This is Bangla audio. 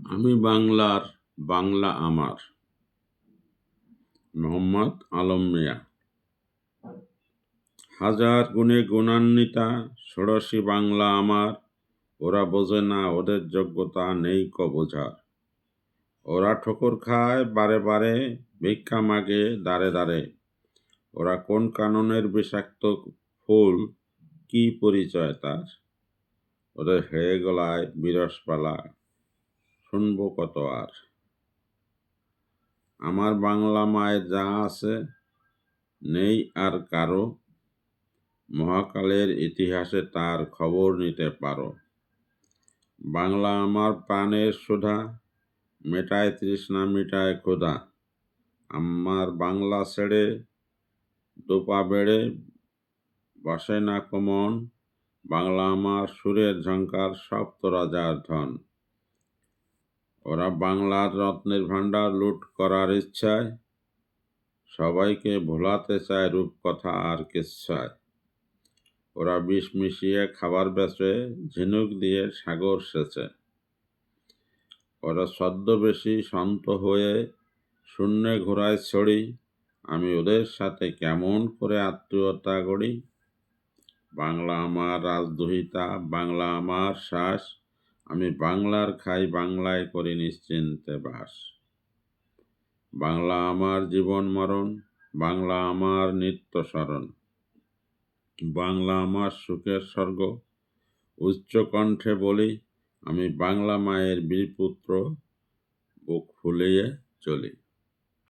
আমি বাংলার, বাংলা আমার। মোহাম্মদ আলম মিয়া। হাজার গুণে গুণান্বিতা ষোড়শী বাংলা আমার। ওরা বোঝে না ওদের যোগ্যতা নেই ক বোঝার। ওরা ঠোকর খায় বারে বারে, ভিক্ষা মাগে দাঁড়ে দাঁড়ে। ওরা কোন কাননের বিষাক্ত ফুল, কি পরিচয় তার? ওদের হেয়ে গলায় বিরসপালা, শুনবো কত আর। আমার বাংলা মায়ের যা আছে, নেই আর কারো। মহাকালের ইতিহাসে তার খবর নিতে পারো। বাংলা আমার প্রাণের সুধা, মেটায় তৃষ্ণা মিটায় ক্ষুধা। আমার বাংলা ছেড়ে দুপা বেড়ে বসে না কমন। বাংলা আমার সুরের ঝঙ্কার, সপ্ত রাজার ধন। ওরা বাংলার রত্নের ভাণ্ডার লুট করার ইচ্ছায়, সবাইকে ভোলাতে চায় রূপকথা আর কিচ্ছায়। ওরা বিষ মিশিয়ে খাবার বেচে, ঝিনুক দিয়ে সাগর সেচে। ওরা ছদ্মবেশী সন্ত হয়ে শূন্যে ঘোরায় ছড়ি। আমি ওদের সাথে কেমন করে আত্মীয়তা গড়ি। বাংলা আমার রাজদুহিতা, বাংলা আমার শ্বাস। আমি বাংলার খাই, বাংলায় করি নিশ্চিন্তে বাস। বাংলা আমার জীবন মরণ, বাংলা আমার নিত্য স্মরণ। বাংলা আমার সুখের স্বর্গ, উচ্চ কণ্ঠে বলি। আমি বাংলা মায়ের বীরপুত্র, বুক ফুলিয়ে চলি।